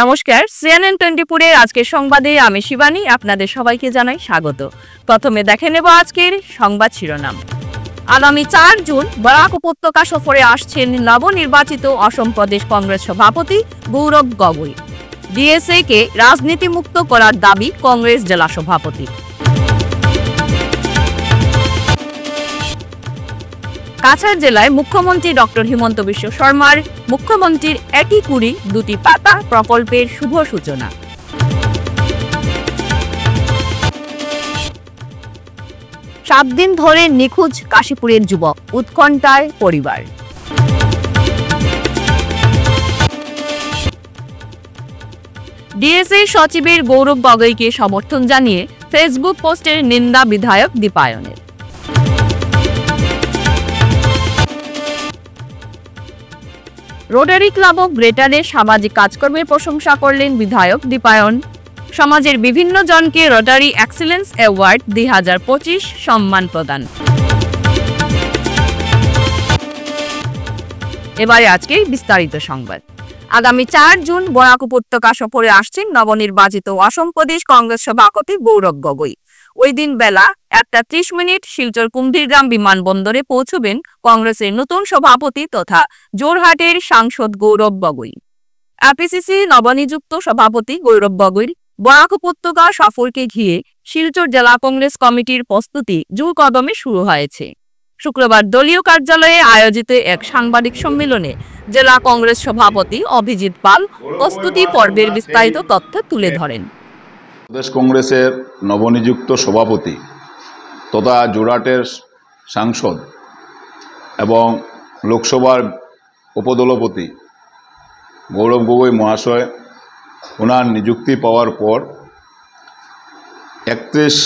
নমস্কার, সিএনএন 24 এর আজকের সংবাদে আমি শিবানী আপনাদের সবাইকে জানাই স্বাগত। প্রথমে দেখে নেব আজকের সংবাদ শিরোনাম। আগামী 4 জুন বরাক উপত্যকা সফরে আসছেন নবনির্বাচিত অসম প্রদেশ কংগ্রেস সভাপতি গৌরব গগৈ। ডিএসএ-কে রাজনীতিমুক্ত করার দাবি কংগ্রেস জেলা সভাপতি। কাছাড় জেলায় মুখ্যমন্ত্রী ডক্টর হিমন্ত বিশ্ব শর্মার মুখ্যমন্ত্রীর একই কুড়ি দুটি পাতা প্রকল্পের শুভ সূচনা। 7 দিন ধরে নিখোঁজ কাশীপুরের যুবক, উৎকণ্ঠায় পরিবার। ডিএসএ সচিবের গৌরব গগৈকে সমর্থন জানিয়ে ফেসবুক পোস্টের নিন্দা বিধায়ক দীপায়নের। রোটারি ক্লাব অফ গ্রেটারের সামাজিক কাজকর্মের প্রশংসা করলেন বিধায়ক দীপায়ন। সমাজের বিভিন্ন জনকে রোটারি এক্সেলেন্স অ্যাওয়ার্ড 2025 সম্মান প্রদান। এবারে আজকের বিস্তারিত সংবাদ। আগামী 4 জুন বরাক উপত্যকা সফরে আসছেন নবনির্বাচিত অসম প্রদেশ কংগ্রেস সভাপতি গৌরব গগৈ। ওই দিন বেলা 1:30 শিলচর কুম্ভীরগ্রাম বিমানবন্দরে পৌঁছবেন কংগ্রেসের নতুন সভাপতি তথা জোরহাটের সাংসদ গৌরব গগৈ। এপিসিসি নবনিযুক্ত সভাপতি গৌরব গগৈর বরাক উপত্যকা সফরকে ঘিরে শিলচর জেলা কংগ্রেস কমিটির প্রস্তুতি জোর কদমে শুরু হয়েছে। শুক্রবার দলীয় কার্যালয়ে আয়োজিত এক সাংবাদিক সম্মেলনে জেলা কংগ্রেস সভাপতি অভিজিৎ পাল প্রস্তুতি পর্বের বিস্তারিত তথ্য তুলে ধরেন। প্রদেশ কংগ্রেসের নবনিযুক্ত সভাপতি তথা জোরহাটের সাংসদ এবং লোকসভার উপদলপতি গৌরব গগৈ মহাশয় ওনার নিযুক্তি পাওয়ার পর 31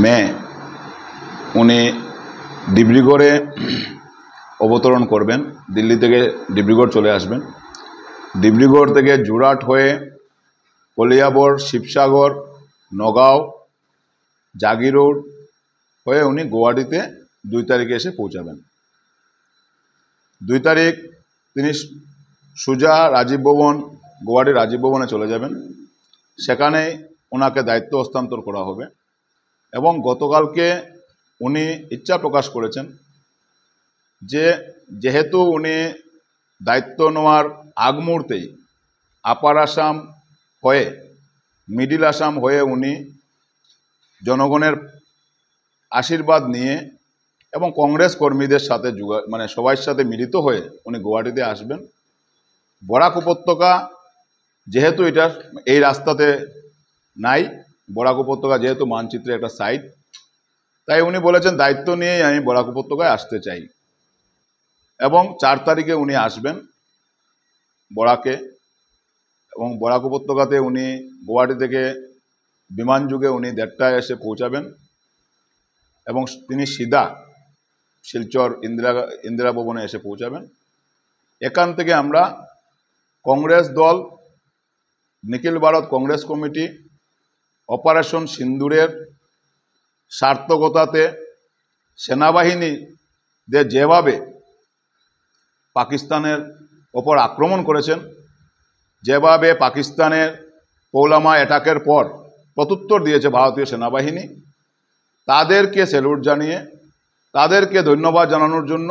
মে উনি ডিব্রুগড়ে অবতরণ করবেন। দিল্লি থেকে ডিব্রুগড় চলে আসবেন। ডিব্রুগড় থেকে জোরহাট হয়ে কলিয়াবর, শিবসাগর, নগাঁও, জাগিরোড হয়ে উনি গুয়াহাটিতে 2 তারিখে এসে পৌঁছাবেন। 2 তারিখ তিনি সোজা রাজীব ভবন, গুয়াহাটির রাজীব ভবনে চলে যাবেন। সেখানেই ওনাকে দায়িত্ব হস্তান্তর করা হবে এবং গতকালকে উনি ইচ্ছা প্রকাশ করেছেন যে যেহেতু উনি দায়িত্ব নেওয়ার আগ মুহূর্তেই আপার আসাম হয়ে মিডিল আসাম হয়ে উনি জনগণের আশীর্বাদ নিয়ে এবং কংগ্রেস কর্মীদের সাথে সবার সাথে মিলিত হয়ে উনি গুয়াহাটিতে আসবেন। বরাক উপত্যকা যেহেতু এই রাস্তাতে নাই, বরাক উপত্যকা যেহেতু মানচিত্রে একটা সাইট, তাই উনি বলেছেন দায়িত্ব নিয়েই আমি বরাক উপত্যকায় আসতে চাই এবং 4 তারিখে উনি আসবেন বরাকে এবং বরাক উপত্যকাতে উনি গুয়াহাটি থেকে বিমান যুগে উনি 1:30টায় এসে পৌঁছাবেন এবং তিনি সিধা শিলচর ইন্দিরা ভবনে এসে পৌঁছাবেন। এখান থেকে আমরা কংগ্রেস দল, নিখিল ভারত কংগ্রেস কমিটি অপারেশন সিন্দুরের সার্থকতাতে সেনাবাহিনীদের যেভাবে পাকিস্তানের ওপর আক্রমণ করেছেন, যেভাবে পাকিস্তানের পৌলামা অ্যাটাকের পর প্রত্যুত্তর দিয়েছে ভারতীয় সেনাবাহিনী, তাদেরকে স্যালুট জানিয়ে তাদেরকে ধন্যবাদ জানানোর জন্য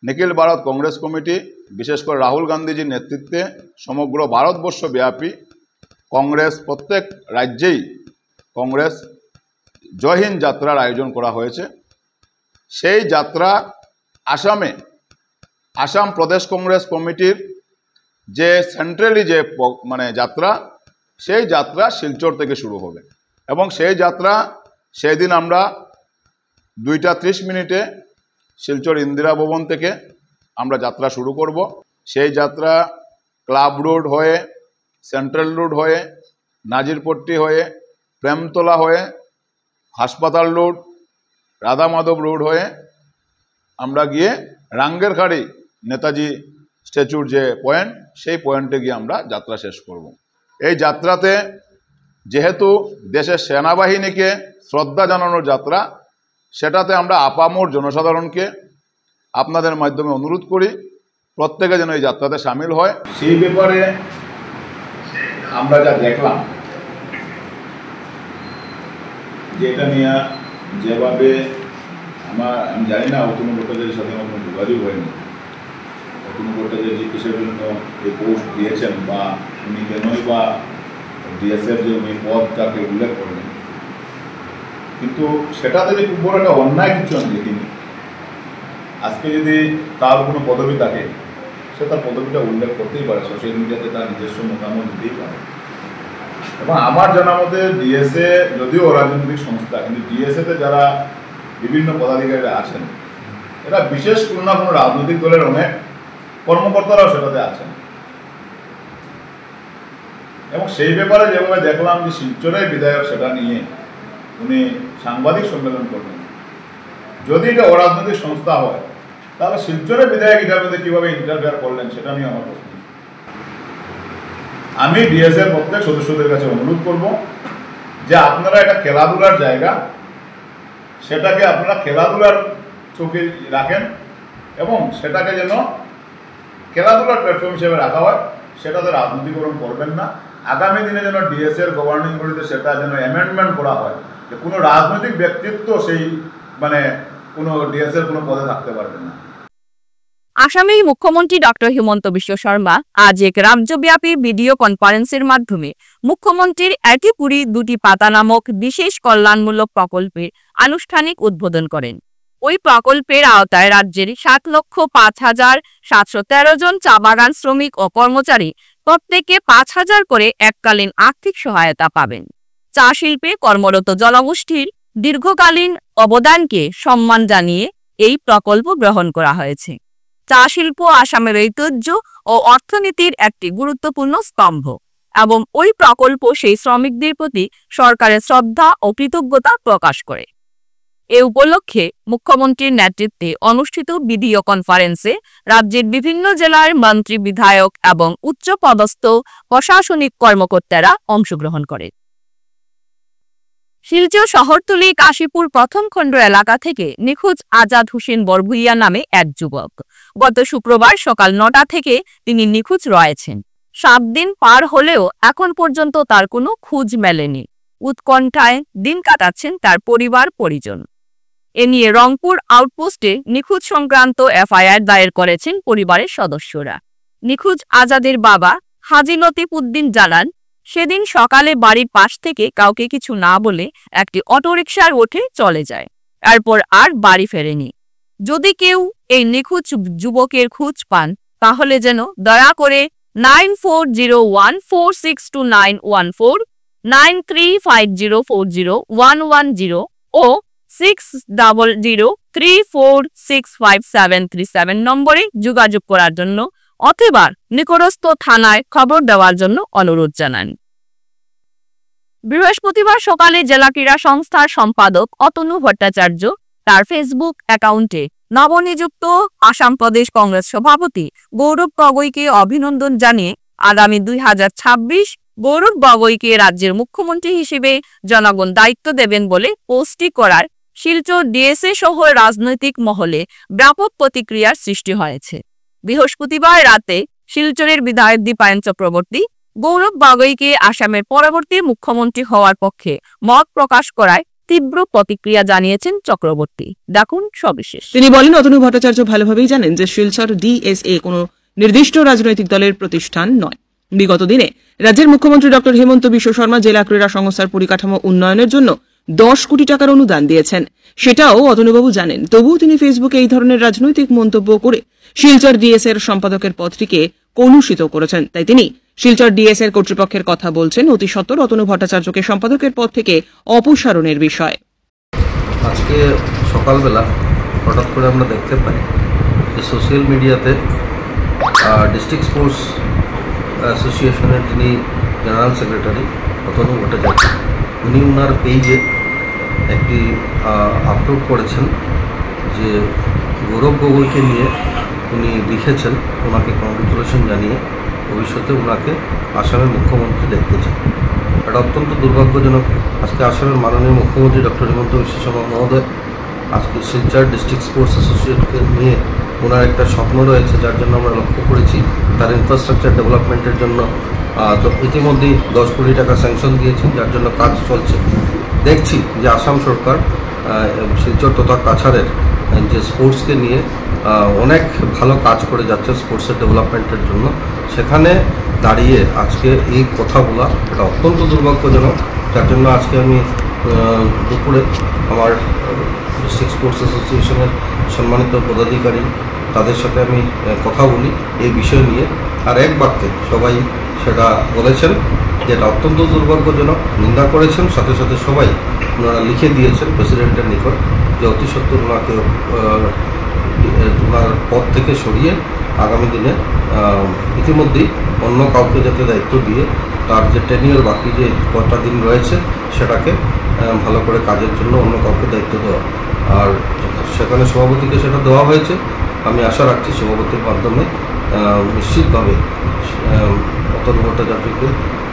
নিখিল ভারত কংগ্রেস কমিটি, বিশেষ করে রাহুল গান্ধীজির নেতৃত্বে সমগ্র ভারতবর্ষব্যাপী কংগ্রেস প্রত্যেক রাজ্যেই কংগ্রেস জয় হিন্দ যাত্রার আয়োজন করা হয়েছে। সেই যাত্রা আসাম প্রদেশ কংগ্রেস কমিটির যে সেন্ট্রালি যে যাত্রা, সেই যাত্রা শিলচর থেকে শুরু হবে এবং সেই যাত্রা সেদিন আমরা 2:30 শিলচর ইন্দিরা ভবন থেকে আমরা যাত্রা শুরু করব। সেই যাত্রা ক্লাব রোড হয়ে, সেন্ট্রাল রোড হয়ে, নাজিরপট্টি হয়ে, প্রেমতলা হয়ে, হাসপাতাল রোড, রাধা মাধব রোড হয়ে আমরা গিয়ে রাঙ্গেরখাড়ি নেতাজি স্ট্যাচুর যে পয়েন্ট, সেই পয়েন্টে গিয়ে আমরা যাত্রা শেষ করব। এই যাত্রাতে যেহেতু দেশের সেনাবাহিনীকে শ্রদ্ধা জানানোর যাত্রা, সেটাতে আমরা আপামর জনসাধারণকে আপনাদের মাধ্যমে অনুরোধ করি প্রত্যেকে যেন এই যাত্রাতে সামিল হয়। সেই ব্যাপারে আমরা যা দেখলাম, যেটা নিয়ে যেভাবে আমি জানি না অতনু ভট্টাচার্যের সাথে আমার কোনো যোগাযোগ হয়নি। অতনু ভট্টাচার্য কিসের জন্য এই পোস্ট দিয়েছেন বা উনি কেনই বা ডিএসের যে উনি পদটাকে উল্লেখ করলেন, কিন্তু সেটাতে যে খুব বড় একটা অন্যায় কিছু আমি দেখিনি। আজকে যদি তার কোনো পদবি থাকে, সে তার পদবিটা উল্লেখ করতেই পারে, সোশ্যাল মিডিয়াতে তার নিজস্ব মতামত দিতেই পারে। এবং আমার জানা মতে ডিএসএ যদিও রাজনৈতিক সংস্থা, কিন্তু ডিএসএতে যারা বিভিন্ন পদাধিকারীরা আছেন, এরা বিশেষ কোনো না কোনো রাজনৈতিক দলের অনেক কর্মকর্তারাও সেটাতে আছেন। এবং সেই ব্যাপারে যেভাবে দেখলাম যে শিলচরের বিধায়ক সেটা নিয়ে উনি সাংবাদিক সম্মেলন করবেন, যদি এটা অরাজনৈতিক সংস্থা হয় তাহলে শিলচরের বিধায়ক এটার মধ্যে কীভাবে ইন্টারফেয়ার করলেন সেটা নিয়ে আমার প্রশ্ন। আমি ডিএসএর প্রত্যেক সদস্যদের কাছে অনুরোধ করব যে আপনারা এটা খেলাধুলার জায়গা, সেটাকে আপনারা খেলাধুলার চোখে রাখেন এবং সেটাকে যেন খেলাধুলার প্ল্যাটফর্ম হিসেবে রাখা হয়, সেটাতে রাজনীতিকরণ করবেন না। আগামী দিনে যেন ডিএসএর গভর্নিং বডিতে সেটা যেন অ্যামেন্ডমেন্ট করা হয় যে কোনো রাজনৈতিক ব্যক্তিত্ব সেই কোনো ডিএসএর কোনো পদে থাকতে পারবে না। আসামের মুখ্যমন্ত্রী ডক্টর হিমন্ত বিশ্ব শর্মা আজ এক রাজ্যব্যাপী ভিডিও কনফারেন্সের মাধ্যমে মুখ্যমন্ত্রীর একই পুরী দুটি পাতা নামক বিশেষ কল্যাণমূলক প্রকল্পের আনুষ্ঠানিক উদ্বোধন করেন। ওই প্রকল্পের আওতায় রাজ্যের ৭,৫,৭১৩ জন চা বাগান শ্রমিক ও কর্মচারী প্রত্যেকে ৫,০০০ করে এককালীন আর্থিক সহায়তা পাবেন। চা শিল্পে কর্মরত জনগোষ্ঠীর দীর্ঘকালীন অবদানকে সম্মান জানিয়ে এই প্রকল্প গ্রহণ করা হয়েছে। চা শিল্প আসামের ঐতিহ্য ও অর্থনীতির একটি গুরুত্বপূর্ণ স্তম্ভ এবং ওই প্রকল্প সেই শ্রমিকদের প্রতি সরকারের শ্রদ্ধা ও কৃতজ্ঞতা প্রকাশ করে। এ উপলক্ষে মুখ্যমন্ত্রীর নেতৃত্বে অনুষ্ঠিত ভিডিও কনফারেন্সে রাজ্যের বিভিন্ন জেলার মন্ত্রী, বিধায়ক এবং উচ্চপদস্থ প্রশাসনিক কর্মকর্তারা অংশগ্রহণ করে। শিলচর শহরতলি কাশীপুর প্রথম খণ্ড এলাকা থেকে নিখোঁজ আজাদ হোসেন বরভুইয়া নামে এক যুবক। গত শুক্রবার সকাল ৯টা থেকে তিনি নিখোঁজ রয়েছেন। ৭ দিন পার হলেও এখন পর্যন্ত তার কোনো খোঁজ মেলেনি। উৎকণ্ঠায় দিন কাটাচ্ছেন তার পরিবার পরিজন। এ নিয়ে রংপুর আউটপোস্টে নিখোঁজ সংক্রান্ত এফআইআর দায়ের করেছেন পরিবারের সদস্যরা। নিখোঁজ আজাদের বাবা হাজি লতিফ উদ্দিন জানান, সেদিন সকালে বাড়ির পাশ থেকে কাউকে কিছু না বলে একটি অটোরিকশার উঠে চলে যায়, এরপর আর বাড়ি ফেরেনি। যদি কেউ এই নিখোঁজ যুবকের খোঁজ পান তাহলে যেন দয়া করে 9401462914, 9350401110 ও 6003465737 নম্বরে যোগাযোগ করার জন্য অথবা নিকটস্থ থানায় খবর দেওয়ার জন্য অনুরোধ জানান। বৃহস্পতিবার সকালে জেলা ক্রীড়া সংস্থার সম্পাদক অতনু ভট্টাচার্য তার ফেসবুক অ্যাকাউন্টে নবনিযুক্ত আসাম প্রদেশ কংগ্রেস সভাপতি গৌরব গগৈকে অভিনন্দন জানিয়ে আগামী 2026 গৌরব গগৈকে রাজ্যের মুখ্যমন্ত্রী হিসেবে জনগণ দায়িত্ব দেবেন বলে পোস্টটি করার শিলচর ডিএসএ সহ রাজনৈতিক মহলে ব্যাপক প্রতিক্রিয়ার সৃষ্টি হয়েছে। বৃহস্পতিবার রাতে শিলচরের বিধায়ক দীপায়ন চক্রবর্তী গৌরব গগৈকে আসামের পরবর্তী মুখ্যমন্ত্রী হওয়ার পক্ষে মত প্রকাশ করায় তীব্র প্রতিক্রিয়া জানিয়েছেন চক্রবর্তী। দেখুন সবিশেষ। তিনি বলেন, অতনু ভট্টাচার্য ভালোভাবেই জানেন যে শিলচর ডিএসএ কোনো নির্দিষ্ট রাজনৈতিক দলের প্রতিষ্ঠান নয়। বিগত দিনে রাজ্যের মুখ্যমন্ত্রী ডক্টর হিমন্ত বিশ্ব শর্মা জেলা ক্রীড়া সংস্থার পরিকাঠামো উন্নয়নের জন্য 10 কোটি টাকার অনুদান দিয়েছেন, সেটাও অতনুবাবু জানেন। তবুও তিনি ফেসবুকে এই ধরনের রাজনৈতিক মন্তব্য করে শিলচর ডিএসএ এর সম্পাদকের পদটিকে কলুষিত করেছেন। তাই তিনি শিলচর ডিএসএ এর কর্তৃপক্ষের কথা বলছেন অতি সত্বর অতনু ভট্টাচার্যকে সম্পাদকের পদ থেকে অপসারণের বিষয়। আজকে সকালবেলা হঠাৎ করে আমরা দেখতে পাই যে সোশ্যাল মিডিয়াতে ডিস্ট্রিক্ট স্পোর্টস অ্যাসোসিয়েশনের যিনি জেনারেল সেক্রেটারি অতনু ভট্টাচার্য, উনি ওনার পেজে একটি আপলোড করেছেন যে গৌরব গগৈকে নিয়ে উনি লিখেছেন ওনাকে কংগ্রেচুলেশন জানিয়ে ভবিষ্যতে ওনাকে আসামের মুখ্যমন্ত্রী দেখতে চান। এটা অত্যন্ত দুর্ভাগ্যজনক। আজকে আসামের মাননীয় মুখ্যমন্ত্রী ডক্টর হিমন্ত বিশ্ব শর্মা মহোদয় আজকে শিলচর ডিস্ট্রিক্ট স্পোর্টস অ্যাসোসিয়েশনকে নিয়ে ওনার একটা স্বপ্ন রয়েছে, যার জন্য আমরা লক্ষ্য করেছি তার ইনফ্রাস্ট্রাকচার ডেভেলপমেন্টের জন্য তো ইতিমধ্যেই 10 কোটি টাকা স্যাংশন দিয়েছেন, যার জন্য কাজ চলছে। দেখছি যে আসাম সরকার শিলচর তথা কাছাড়ের যে স্পোর্টসকে নিয়ে অনেক ভালো কাজ করে যাচ্ছে স্পোর্টসের ডেভেলপমেন্টের জন্য। সেখানে দাঁড়িয়ে আজকে এই কথা বলা এটা অত্যন্ত দুর্ভাগ্যজনক, যার জন্য আজকে আমি দুপুরে আমার ডিস্ট্রিক্ট স্পোর্টস অ্যাসোসিয়েশনের সম্মানিত পদাধিকারী তাদের সাথে আমি কথা বলি এই বিষয় নিয়ে, আর এক বাক্যে সবাই সেটা বলেছেন যে এটা অত্যন্ত দুর্ভাগ্যজনক, নিন্দা করেছেন। সাথে সাথে সবাই ওনারা লিখে দিয়েছেন প্রেসিডেন্টের নিকট যে অতি সত্বর ওনাকে ওনার পদ থেকে সরিয়ে আগামী দিনে ইতিমধ্যেই অন্য কাউকে যাতে দায়িত্ব দিয়ে তার যে টেনিয়র বাকি যে কটা দিন রয়েছে সেটাকে ভালো করে কাজের জন্য অন্য কাউকে দায়িত্ব দেওয়া। আর সেখানে সভাপতিকে সেটা দেওয়া হয়েছে। আমি আশা রাখছি সভাপতির মাধ্যমে নিশ্চিতভাবে অতনু ভট্টাচার্যকে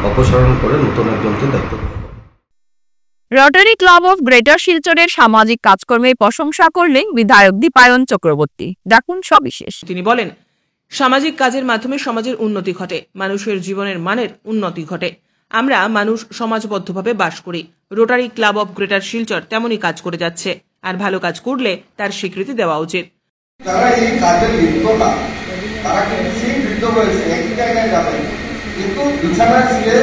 অপসারণ করে নতুন একজনকে দায়িত্ব দেওয়া। রটারি ক্লাব অফ গ্রেটার শিলচরের সামাজিক কাজকর্মের প্রশংসা করলেন বিধায়ক দীপায়ন চক্রবর্তী। দেখুন সবিশেষ। তিনি বলেন, সামাজিক কাজের মাধ্যমে সমাজের উন্নতি ঘটে, মানুষের জীবনের মানের উন্নতি ঘটে। আমরা মানুষ সমাজবদ্ধভাবে বাস করি। Rotary club of greater Silchar তেমনই কাজ করে যাচ্ছে, আর ভালো কাজ করলে তার স্বীকৃতি দেওয়া উচিত। যারা এই কাজে লিপ্ত না তারা কিন্তু সেই বৃদ্ধ বয়সে একই জায়গায় যাবেন, কিন্তু বিছানায় শুয়ে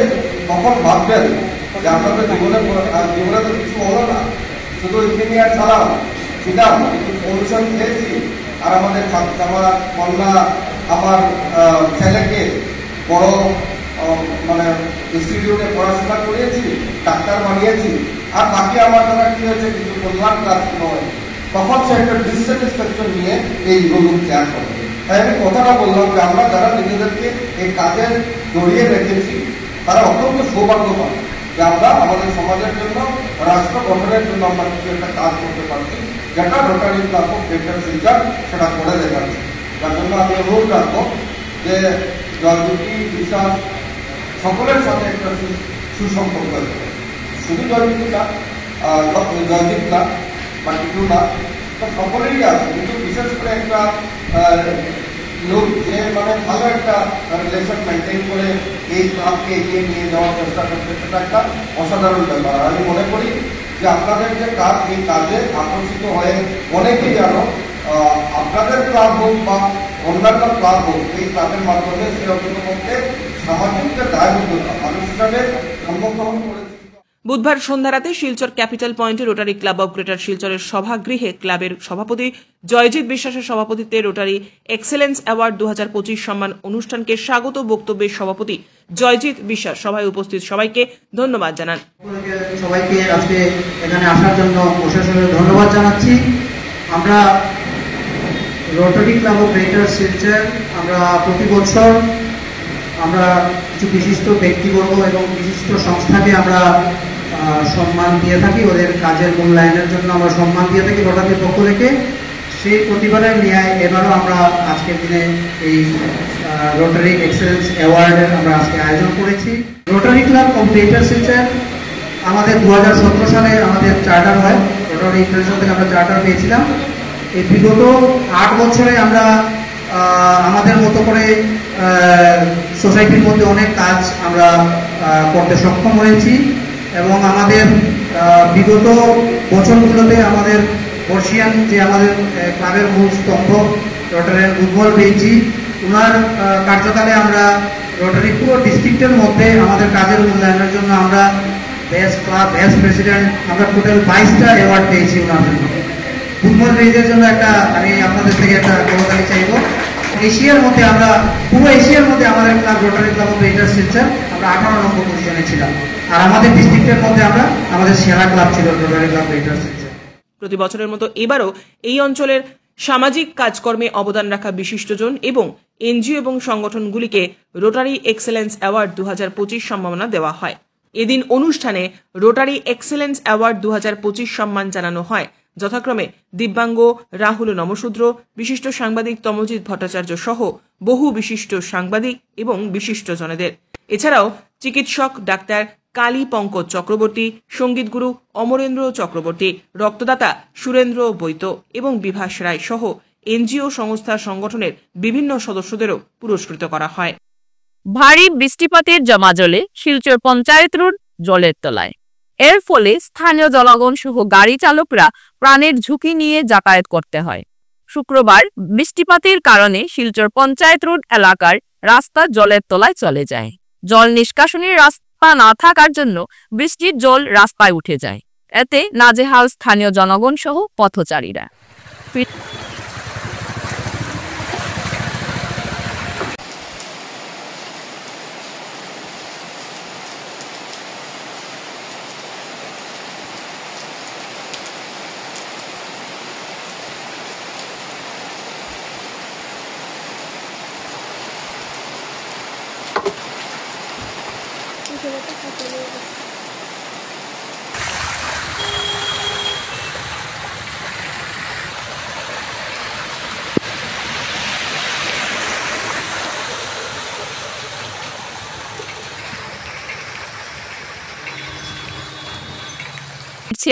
তখন ভাববেন যে আপনাদের জীবনে তো কিছু হলো না, শুধু ইঞ্জিনিয়ার ছাড়াও ছিলাম, কিন্তু পলিউশন খেয়েছি, আর আমাদের আমার কন্যা আমার ছেলেকে বড় মানে ইনস্টিটিউটে পড়াশোনা করিয়েছি, ডাক্তার বানিয়েছি, আর বাকি আমার দ্বারা কি হয়েছে কিছু কল্যাণ প্রাপ্ত নয়। তখন সে একটা ডিসস্যাটিসফ্যাকশন নিয়ে এই রোগ ত্যাগ করে। তাই আমি কথাটা বললাম যে আমরা যারা নিজেদেরকে এই কাজে জড়িয়ে রেখেছি তারা অত্যন্ত সৌভাগ্যবান যে আমরা আমাদের সমাজের জন্য, রাষ্ট্র গঠনের জন্য আমরা কিছু একটা কাজ করতে পারছি, যেটা rotary club of greater Silchar সেটা করে দেখাচ্ছে। যার জন্য আমি অনুরোধ রাখবো যে জয়জ্যোতি বিশ্বাস সকলের সাথে একটা সুসম্পর্ক আছে, শুধু জয়জ্যোতি না, জয়জিৎ না বা কিছু না, তো সকলেরই আছে, কিন্তু বিশেষ করে একটা লোক যে মানে ভালো একটা রিলেশন মেনটেন করে এই ক্লাবকে এগিয়ে নিয়ে যাওয়ার চেষ্টা করছে, সেটা একটা অসাধারণ ব্যাপার। আমি মনে করি যে আপনাদের যে কাজ, এই কাজে আকর্ষিত হয়ে অনেকেই জানো আপনাদের ক্লাব হোক বা অন্যান্য ক্লাব হোক, এই ক্লাবের মাধ্যমে সে অন্ততপক্ষে সামাজিক যে দায়বদ্ধতা মানুষ হিসাবে জন্মগ্রহণ করেছে। বুধবার সন্ধ্যা রাতে শিলচর ক্যাপিটাল পয়েন্টে রোটারি ক্লাব অফ গ্রেটার শিলচরের সভাগৃহে ক্লাবের সভাপতি জয়জিৎ বিশ্বাসের সভাপতিত্বে রোটারি এক্সেলেন্স অ্যাওয়ার্ড 2025 সম্মান অনুষ্ঠানকে স্বাগত বক্তব্যের সভাপতি জয়জিৎ বিশ্বাস সভায় উপস্থিত সবাইকে ধন্যবাদ জানান। সবাইকে আজকে এখানে আসার জন্য প্রশাসনের ধন্যবাদ জানাচ্ছি। আমরা rotary club of greater Silchar আমরা প্রতি বছর আমরা কিছু বিশিষ্ট ব্যক্তিবর্গ এবং বিশিষ্ট সংস্থাকে আমরা সম্মান দিয়ে থাকি, ওদের কাজের মূল্যায়নের জন্য আমরা সম্মান দিয়ে থাকি রোটারির পক্ষ থেকে। সেই প্রতিবারের ন্যায় এবারও আমরা আজকের দিনে এই রোটারি এক্সেলেন্স অ্যাওয়ার্ডের আমরা আজকে আয়োজন করেছি। Rotary club of greater Silchar আমাদের 2017 সালে আমাদের চার্টার হয়, রোটারি ইন্টারন্যাশনাল থেকে আমরা চার্টার পেয়েছিলাম। এই বিগত 8 বছরে আমরা আমাদের মতো করে সোসাইটির মধ্যে অনেক কাজ আমরা করতে সক্ষম হয়েছি, এবং আমাদের বিগত বছরগুলোতে আমাদের বর্ষিয়ান যে আমাদের ক্লাবের মূল স্তম্ভ রোটারিয়ান উজ্জ্বল বেইজি, ওনার কার্যকালে আমরা রোটারি পুরো ডিস্ট্রিক্টের মধ্যে আমাদের কাজের মূল্যায়নের জন্য আমরা বেস্ট ক্লাব, বেস্ট প্রেসিডেন্ট, আমরা টোটাল 22টা অ্যাওয়ার্ড পেয়েছি ওনার জন্য। উজ্জ্বল বেইজের জন্য একটা আমি আপনাদের থেকে একটা করতালি চাইব। এশিয়ার মধ্যে আমরা পুরো এশিয়ার মধ্যে আমাদের club rotary club of greater Silchar আমরা 18 নম্বর পজিশনে ছিলাম, আর আমাদের ডিস্ট্রিক্টের মধ্যে আমরা আমাদের সেরা ক্লাব ছিল রোটারি ক্লাব গ্রেটার শিলচর। প্রতি বছরের মতো এবারও এই অঞ্চলের সামাজিক কাজকর্মে অবদান রাখা বিশিষ্টজন এবং এনজিও এবং সংগঠনগুলিকে রোটারি এক্সেলেন্স অ্যাওয়ার্ড 2025 সম্মাননা দেওয়া হয়। এদিন অনুষ্ঠানে রোটারি এক্সেলেন্স অ্যাওয়ার্ড 2025 সম্মান জানানো হয় যথাক্রমে দিব্যাঙ্গ রাহুল নমশূদ্র, বিশিষ্ট সাংবাদিক তমজিৎ ভট্টাচার্য সহ বহু বিশিষ্ট সাংবাদিক এবং বিশিষ্টজনেদের। এছাড়াও চিকিৎসক ডাক্তার কালী পঙ্কজ চক্রবর্তী, সঙ্গীতগুরু অমরেন্দ্র চক্রবর্তী, রক্তদাতা সুরেন্দ্র বৈত এবং বিভাস রায় সহ এনজিও সংস্থার সংগঠনের বিভিন্ন সদস্যদেরও পুরস্কৃত করা হয়। ভারী বৃষ্টিপাতের জমাজলে শিলচর পঞ্চায়েত রোড জলের তলায়। এর ফলে স্থানীয় জনগণ সহ গাড়ি চালকরা প্রাণের ঝুঁকি নিয়ে যাতায়াত করতে হয়। শুক্রবার বৃষ্টিপাতের কারণে শিলচর পঞ্চায়েত রোড এলাকার রাস্তা জলের তলায় চলে যায়। জল নিষ্কাশনের রাস্তা না থাকার জন্য বৃষ্টির জল রাস্তায় উঠে যায়। এতে নাজেহাল স্থানীয় জনগণ সহ পথচারীরা।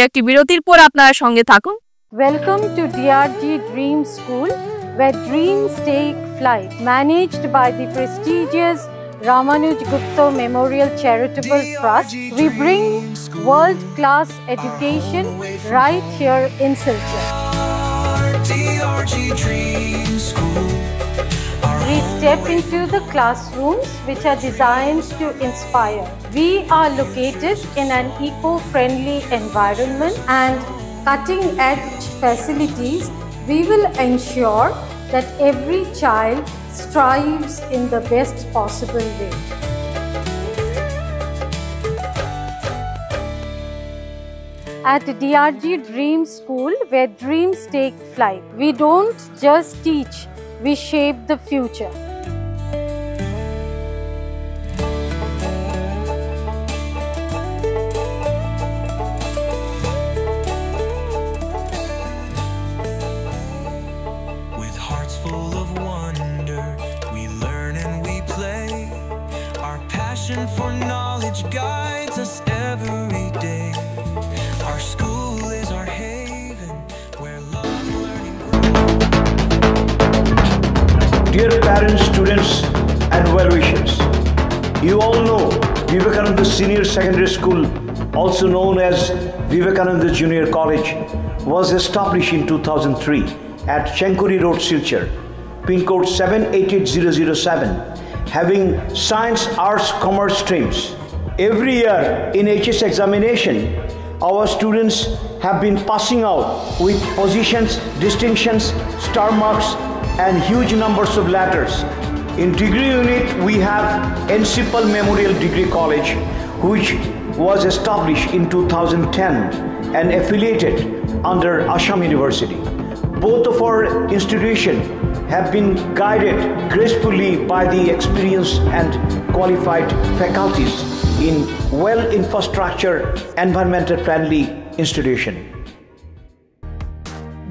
একটি বিরতির পর আপনারা সঙ্গে থাকুন। Welcome to DRG Dream School, where dreams take flight. Managed by the prestigious Ramanuj Gupta Memorial Charitable Trust, we bring world-class education right here in Silchar. DRG Dream School. We step into the classrooms which are designed to inspire. We are located in an eco-friendly environment and cutting-edge facilities. We will ensure that every child strives in the best possible way. At DRG Dream School, where dreams take flight, we don't just teach, we shape the future. With hearts full of wonder, we learn and we play. Our passion for knowledge guides us every day. Our school is our haven, where love, learning grows. Dear parents, students and well-wishers, you all know Vivekananda Senior Secondary School, also known as Vivekananda Junior College, was established in 2003 at Chenkuri Road, Silchar, pin code 788007, having science, arts, commerce streams. Every year in HS examination, our students have been passing out with positions, distinctions, star marks, and huge numbers of letters. In degree unit, we have Encipal Memorial Degree College, which was established in 2010 and affiliated under Assam University. Both of our institutions have been guided gracefully by the experienced and qualified faculties in well-infrastructure, environmental-friendly institution.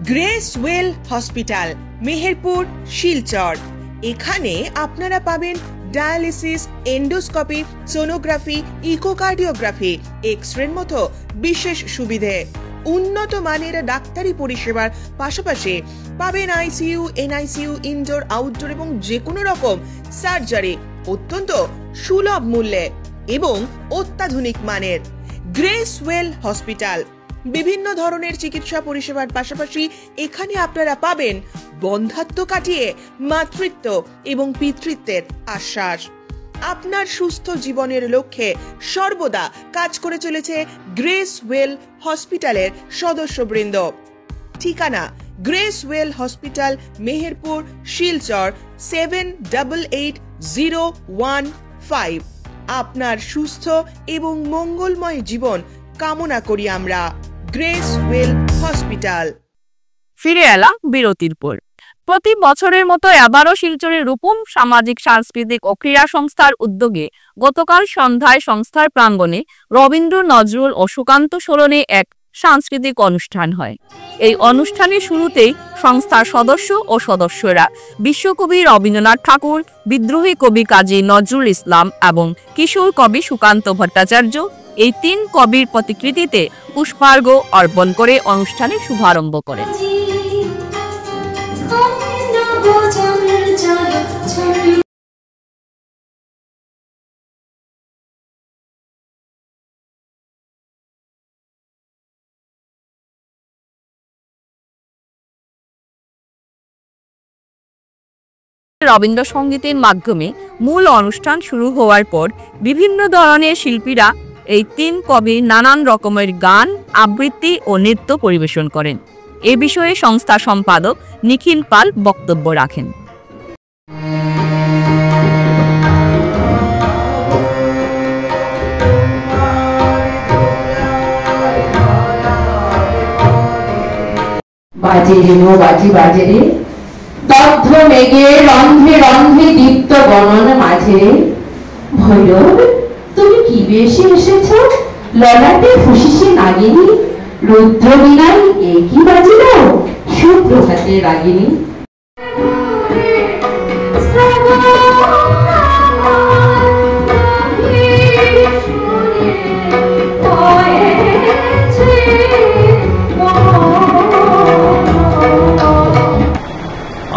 Gracewell hospital, Meherpur, Silchar. এখানে আপনারা পাবেন dialysis, endoscopy, sonography, echocardiography, এক্স-রের মতো বিশেষ সুবিধে। উন্নত মানের ডাক্তারি পরিষেবার পাশাপাশি পাবেন আইসিইউ, এনআইসিইউ, ইনডোর, আউটডোর এবং যে কোনো রকম সার্জারি অত্যন্ত সুলভ মূল্যে এবং অত্যাধুনিক মানের। গ্রেসওয়েল হসপিটাল বিভিন্ন ধরনের চিকিৎসা পরিষেবার পাশাপাশি এখানে আপনারা পাবেন বন্ধাত্ব কাটিয়ে মাতৃত্ব এবং পিতৃত্বের আশ্বাস। আপনার সুস্থ জীবনের লক্ষ্যে সর্বদা কাজ করে চলেছে গ্রেসওয়েল হসপিটালের সদস্যবৃন্দ। ঠিকানা গ্রেসওয়েল হসপিটাল, মেহেরপুর, শিলচর 788015। আপনার সুস্থ এবং মঙ্গলময় জীবন কামনা করি আমরা। গ্রেসওয়েল হসপিটাল। ফিরে এলাম বিরতির পর। প্রতি বছরের মতো এবারও শিলচরের রূপম সামাজিক, সাংস্কৃতিক ও ক্রীড়া সংস্থার উদ্যোগে গতকাল সন্ধ্যায় সংস্থার প্রাঙ্গণে রবীন্দ্র, নজরুল ও সুকান্ত স্মরণে এক সাংস্কৃতিক অনুষ্ঠান হয়। এই অনুষ্ঠানের শুরুতেই সংস্থার সদস্য ও সদস্যরা বিশ্বকবি রবীন্দ্রনাথ ঠাকুর, বিদ্রোহী কবি কাজী নজরুল ইসলাম এবং কিশোর কবি সুকান্ত ভট্টাচার্য এই তিন কবির প্রতিকৃতিতে পুষ্পার্ঘ্য অর্পণ করে অনুষ্ঠানের শুভারম্ভ করেন। রবীন্দ্রসঙ্গীতের মাধ্যমে মূল অনুষ্ঠান শুরু হওয়ার পর বিভিন্ন ধরনের শিল্পীরা এই 3 কবির নানান রকমের গান, আবৃত্তি ও নৃত্য পরিবেশন করেন। এ বিষয়ে সংস্থা সম্পাদক নিখিল পাল বক্তব্য রাখেন। বাজে রে মো বাজি বাজে রে, দগ্ধ মেঘে রন্ধ্রে রন্ধ্রে দীপ্ত বনন মাঝে। ভৈরব তুমি কি বেশে এসেছ, ললাটে ফুসিসে নাগিনী, রুদ্র বিনাই একই বাজিল সুপ্রভাতে রাগিনী।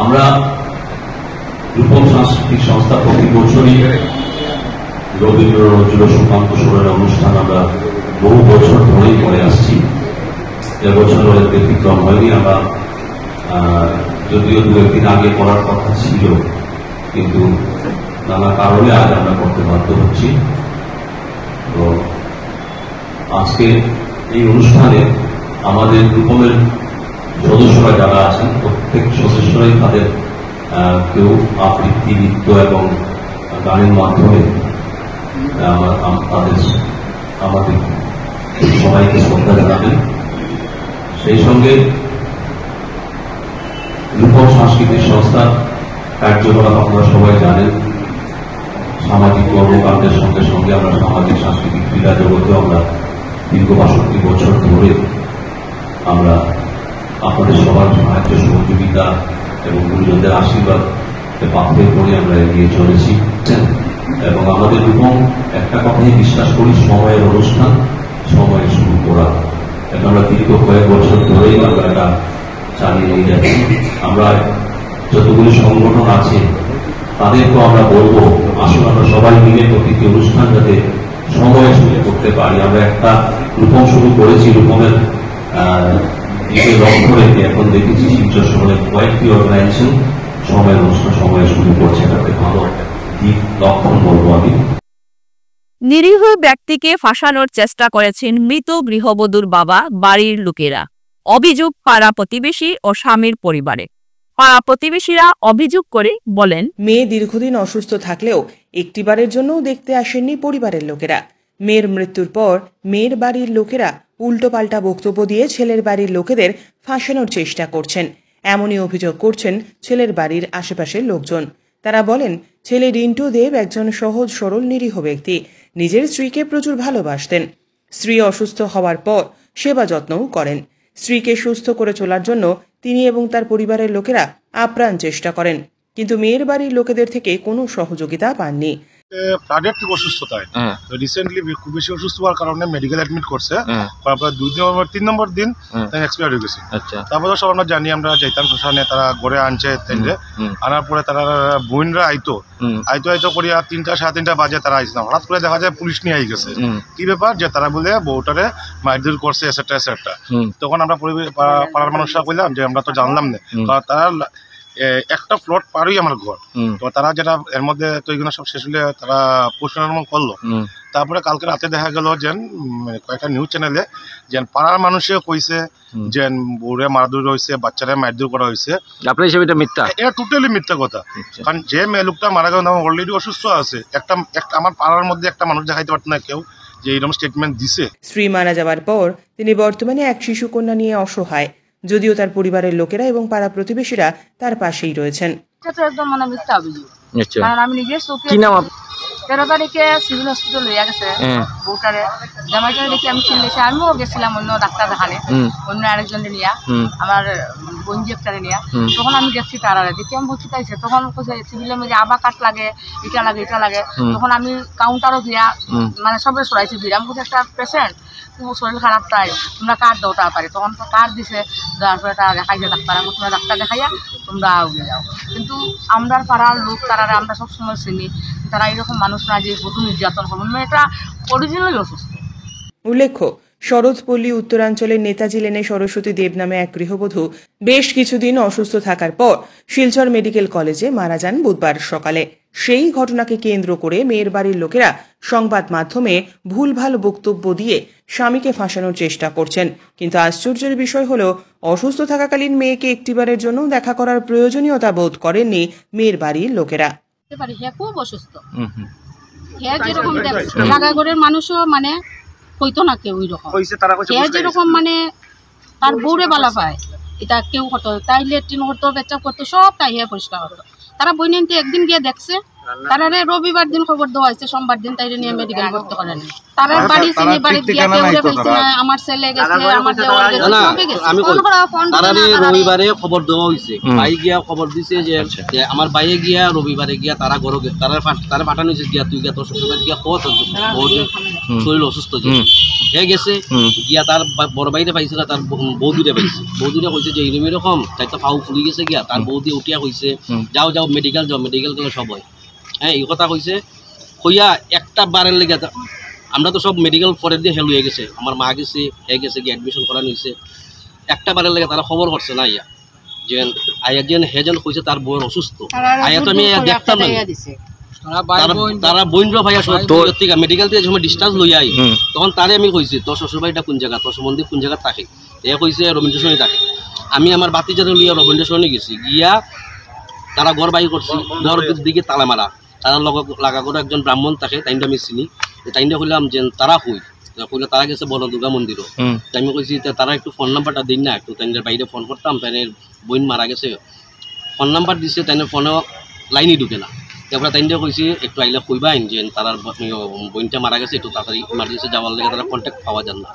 আমরা রূপম সাংস্কৃতিক সংস্থা প্রতি বছরই রবীন্দ্র নজরুল সুকান্ত সুরের অনুষ্ঠান আমরা বহু বছর ধরেই করে আসছি। এবছর ব্যতিক্রম হয়নি। আমরা যদিও 2-1 দিন আগে করার কথা ছিল, কিন্তু নানা কারণে আজ আমরা করতে বাধ্য হচ্ছি। তো আজকে এই অনুষ্ঠানে আমাদের রূপমের সদস্যরা যারা আছেন প্রত্যেক সদস্যরাই তাদের কেউ আবৃত্তি, নৃত্য এবং গানের মাধ্যমে আমাদের সবাইকে শ্রদ্ধা জানাবেন। সেই সঙ্গে রূপম সাংস্কৃতিক সংস্থার কার্যকলাপ আপনারা সবাই জানেন। সামাজিক কর্মকাণ্ডের সঙ্গে সঙ্গে আমরা সামাজিক সাংস্কৃতিক ক্রীড়া জগতেও আমরা দীর্ঘ 62 বছর ধরে আমরা আপনাদের সবার সাহায্য সহযোগিতা এবং গুরুজনদের আশীর্বাদ পাথরে করে আমরা এগিয়ে চলেছি। এবং আমাদের রূপম একটা কথাই বিশ্বাস করি, সময়ের অনুষ্ঠান সময়ে শুরু করা। এটা আমরা দীর্ঘ কয়েক বছর ধরেই আমরা এটা চালিয়ে নিয়ে যাচ্ছি। আমরা যতগুলি সংগঠন আছে তাদেরকেও আমরা বলবো, আসলে আমরা সবাই মিলে প্রতিটি অনুষ্ঠান যাতে সময়ে শুরু করতে পারি। আমরা একটা রূপম শুরু করেছি, রূপমের দিকে লক্ষ্য রেখে এখন দেখেছি শিলচর শহরে কয়েকটি অর্গানাইজেশন সময়ের অনুষ্ঠান সময়ে শুরু করছে। এটাকে ভালো দিক লক্ষণ বলবো আমি। নিরীহ ব্যক্তিকে ফাঁসানোর চেষ্টা করেছেন মৃত গৃহবধূর বাবা, বাড়ির লোকেরা। অভিযোগ পাড়া প্রতিবেশী ও স্বামীর পরিবারে। পাড়া প্রতিবেশীরা অভিযোগ করে বলেন, মেয়ে দীর্ঘদিন অসুস্থ থাকলেও একটিবারের জন্যও দেখতে আসেননি পরিবারের লোকেরা। মেয়ের মৃত্যুর পর মেয়ের বাড়ির লোকেরা উল্টোপাল্টা বক্তব্য দিয়ে ছেলের বাড়ির লোকেদের ফাঁসানোর চেষ্টা করছেন। এমনই অভিযোগ করছেন ছেলের বাড়ির আশেপাশের লোকজন। তারা বলেন, ছেলে রিন্টু দেব একজন সহজ সরল নিরীহ ব্যক্তি, নিজের স্ত্রীকে প্রচুর ভালোবাসতেন। স্ত্রী অসুস্থ হওয়ার পর সেবা যত্নও করেন। স্ত্রীকে সুস্থ করে তোলার জন্য তিনি এবং তার পরিবারের লোকেরা আপ্রাণ চেষ্টা করেন, কিন্তু মেয়ের বাড়ির লোকেদের থেকে কোনো সহযোগিতা পাননি। ফ্লাডের থেকে অসুস্থতায় রিসেন্টলি খুব বেশি অসুস্থ হওয়ার কারণে মেডিকেল অ্যাডমিট করছে। তারপর 3 নম্বর দিন এক্সপায়ার হয়ে গেছে। তারপর সব আমরা জানি, আমরা যাইতাম শ্মশানে, তারা ঘরে আনছে। আনার পরে তারা বোনরা আইতো করিয়া 3টা 3:30 বাজে তারা আইসে। হঠাৎ করে দেখা যায় পুলিশ নিয়ে আই গেছে। কি ব্যাপার, যে তারা বলে বউটারে মারধর করছে এসেট্রা এসেট্রা। তখন আমরা পাড়ার মানুষরা কইলাম যে আমরা তো জানলাম না, কারণ তারা একটা ফ্লোট পারই আমার ঘর। তো তারা যেটা এর মধ্যে তো এগুলো সব শেষ হলে তারা পোস্টমর্টম করলো। তারপরে কালকে রাতে দেখা গেল যে কয়েকটা নিউজ চ্যানেলে যে পাড়ার মানুষে কইছে যে বউরে মারধর হয়েছে, বাচ্চারা মারধর করা হয়েছে। আপনার হিসেবে এটা মিথ্যা? এটা টোটালি মিথ্যা কথা। কারণ যে মেয়ে লোকটা মারা গেল অলরেডি অসুস্থ আছে। একটা আমার পাড়ার মধ্যে একটা মানুষ দেখাইতে পারত না কেউ যে এরকম স্টেটমেন্ট দিছে। স্ত্রী মারা যাওয়ার পর তিনি বর্তমানে এক শিশু কন্যা নিয়ে অসহায়, যদিও তার পরিবারের লোকেরা এবং পাড়া প্রতিবেশীরা তার পাশেই রয়েছেন। এটা তো একদম মিথ্যা অভিযোগ। কারণ আমি নিজের চোখে 13 তারিখে সিভিল হসপিটাল লইয়া গেছে বউটারে, জামাইটারে দেখি আমি চিনলেছি। আমিও গেছিলাম অন্য ডাক্তার দেখানে, অন্য আরেকজনে নিয়া, আমার বঞ্জি একটারে নিয়া। তখন আমি দেখছি তারারে দেখি আমি বলছি তাইছে। তখন সিভিলের মধ্যে আবার কাট লাগে, এটা লাগে। তখন আমি কাউন্টারও দিয়া মানে সবে সরাইছি ভিড়। আমি বলছি একটা পেশেন্ট তোমার শরীর খারাপ তাই তোমরা কার্ড দাও তাড়াতাড়ি, তখন কার্ড দিছে, দেওয়ার পরে তারা দেখাইছে ডাক্তার, তোমরা ডাক্তার দেখাইয়া তোমরা উঠে যাও। কিন্তু আমরা পাড়ার লোক তারা আমরা সবসময় চিনি, তারা এইরকম মানুষরা যে বধূ নির্যাতন করবেন, এটা অরিজিনালি অসুস্থ। উল্লেখ্য, শরৎপল্লী উত্তরাঞ্চলের নেতাজি লেনে সরস্বতী দেব নামে এক গৃহবধূ বেশ কিছুদিন অসুস্থ থাকার পর শিলচর মেডিকেল কলেজে মারা যান বুধবার সকালে। সেই ঘটনাকে কেন্দ্র করে মেয়ের বাড়ির লোকেরা সংবাদ মাধ্যমে ভুলভাল বক্তব্য দিয়ে স্বামীকে ফাঁসানোর চেষ্টা করছেন। কিন্তু আশ্চর্যের বিষয় হল, অসুস্থ থাকাকালীন মেয়েকে একটিবারের জন্য দেখা করার প্রয়োজনীয়তা বোধ করেননি মেয়ের বাড়ির লোকেরা। খুব অসুস্থ, যেরকম জায়গাঘরের মানুষও মানে হইতো না কেউ ওইরকম, যেরকম মানে তার বউরে বালা পায়, এটা কেউ হতো, তাই লেট্রিন করতো, পেচ্ছাপ করতো, সব তাই পরিষ্কার হতো। তারা বইনিতে একদিন গিয়ে দেখছে, তারা রবিবার দিন খবর দেওয়া হয়েছে, সোমবার দিন তাই নিয়ে মেডিকেল করতে পারেন। তারা বাড়ি চিনি, বাড়ি গিয়ে কেউ পাইছে না, আমার ছেলে গেছে, আমার দেওয়ার গেছে, সবই গেছে। তারা রবিবারে খবর দেওয়া হয়েছে, ভাই গিয়া খবর দিছে যে আমার বাইরে গিয়া রবিবারে গিয়া তারা ঘর তারা পাঠানো হয়েছে, গিয়া তুই গিয়া তোর শ্বশুরবাড়ি গিয়া কত শরীর অসুস্থ যে হে গেছে গিয়া তার বড় বাইরে পাইছে না, তার বৌদিরে পাইছে। বৌদিরে কইছে যে এরকম এরকম, তাই তো ফাউ ফুলি গেছে গিয়া, তার বৌদি উঠিয়া কইছে যাও যাও মেডিকেল যাও, মেডিকেল থেকে সব হয়। হ্যাঁ, এই কথা কইছে। কইয়া একটা বারের লেগে আমরা তো সব মেডিকেল পরের দিয়ে হেল হয়ে গেছে, আমার মা গেছে, হে গেছে গিয়ে অ্যাডমিশন করানো হয়েছে। একটা বারের লেগে তারা খবর করছে না ইয়া যে আয়া যেন হে যেন কইছে তার বউয়ের অসুস্থ। আয়া তো আমি দেখতাম না, তারা বইন্দ্র ভাইয়া থেকে মেডিকেল থেকে যখন ডিসচার্জ লই আই, তখন তারে আমি কইছি তোর শ্বশুরবাড়িটা কোন জায়গা, তোর সম্বন্ধে কোন জায়গা থাকে। এ কইছে রবীন্দ্রসরণী থাকে। আমি আমার বাতিজারে লইয়া রবীন্দ্রসরণী গেছি, গিয়া তারা ঘর বাই করছি, ঘর দিকে তালা মারা। তারা লাগা করে একজন ব্রাহ্মণ থাকে, তাইনটা আমি চিনি। তাইনটা কইলাম যে তারা কইলে তারা গেছে বড় দুর্গা মন্দিরও। আমি কইছি তারা একটু ফোন নাম্বারটা দিন না, একটু তাইনের বাইরে ফোন করতাম, তাইনের বোন মারা গেছে। ফোন নাম্বার দিছে, তাইনের ফোনেও লাইনই ঢুকে না। তারপরে তাইনটা কইছি একটু আইলে কইবাইন যে তার বোনটা মারা গেছে, একটু তাড়াতাড়ি ইমার্জেন্সি যাওয়ার লেগে তারা কন্ট্যাক্ট পাওয়া যান না।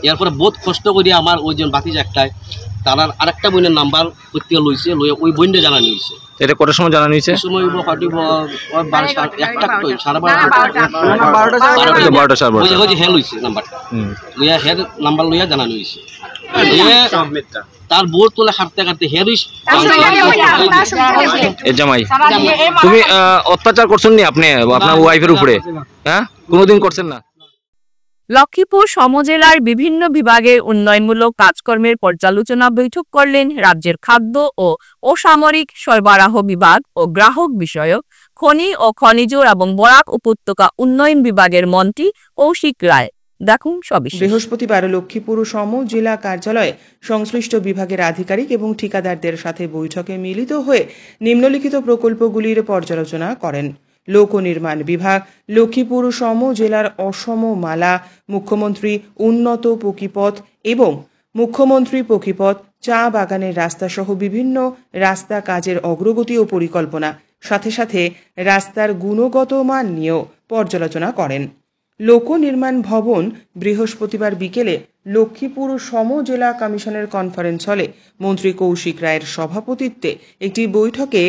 এরপরে বহুত কষ্ট করি আমার ওই যে বাতিজা একটাই তার আরেকটা বোনের নাম্বার করতে লইছে, লইয়া ওই বোনটা জানানো হয়েছে। এটা কটার সময় জানানো হয়েছে? সময় নাম্বার লইয়া জানানো হয়েছে। তার বোর তোলা কাটতে কাটতে জামাই তুমি অত্যাচার করছেন নি আপনি আপনার ওয়াইফের উপরে? হ্যাঁ, কোনোদিন করছেন না? লক্ষ্মীপুর সমজেলার বিভিন্ন বিভাগে উন্নয়নমূলক কাজকর্মের পর্যালোচনা বৈঠক করলেন রাজ্যের খাদ্য ও অসামরিক সরবরাহ বিভাগ ও গ্রাহক বিষয়ক, খনি ও খনিজ এবং বরাক উপত্যকা উন্নয়ন বিভাগের মন্ত্রী কৌশিক রায়। দেখুন সবিশেষ। বৃহস্পতিবার লক্ষ্মীপুর সম জেলা কার্যালয়ে সংশ্লিষ্ট বিভাগের আধিকারিক এবং ঠিকাদারদের সাথে বৈঠকে মিলিত হয়ে নিম্নলিখিত প্রকল্পগুলির পর্যালোচনা করেন। লোক নির্মাণ বিভাগ, লক্ষ্মীপুর সম জেলার অসম মালা, মুখ্যমন্ত্রী উন্নত পকিপথ এবং মুখ্যমন্ত্রী পকিপথ, চা বাগানের রাস্তা সহ বিভিন্ন রাস্তা কাজের অগ্রগতি ও পরিকল্পনা, সাথে সাথে রাস্তার গুণগত মান নিয়েও পর্যালোচনা করেন। লোক নির্মাণ ভবন বৃহস্পতিবার বিকেলে লক্ষ্মীপুর সম জেলা কমিশনের কনফারেন্স হলে মন্ত্রী কৌশিক রায়ের সভাপতিত্বে একটি বৈঠকে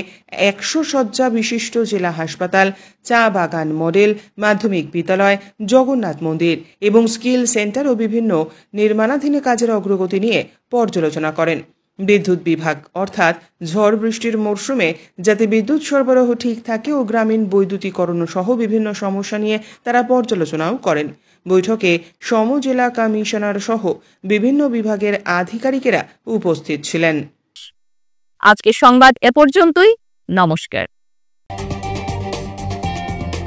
100 শয্যা বিশিষ্ট জেলা হাসপাতাল, চা বাগান মডেল মাধ্যমিক বিদ্যালয়, জগন্নাথ মন্দির এবং স্কিল সেন্টার ও বিভিন্ন নির্মাণাধীন কাজের অগ্রগতি নিয়ে পর্যালোচনা করেন। বিদ্যুৎ বিভাগ অর্থাৎ ঝড় বৃষ্টির মরশুমে যাতে বিদ্যুৎ সরবরাহ ঠিক থাকে ও গ্রামীণ বৈদ্যুতিকরণ সহ বিভিন্ন সমস্যা নিয়ে তারা পর্যালোচনাও করেন। বৈঠকে সম জেলা কমিশনার সহ বিভিন্ন বিভাগের আধিকারিকেরা উপস্থিত ছিলেন। আজকের সংবাদ এ পর্যন্তই। নমস্কার।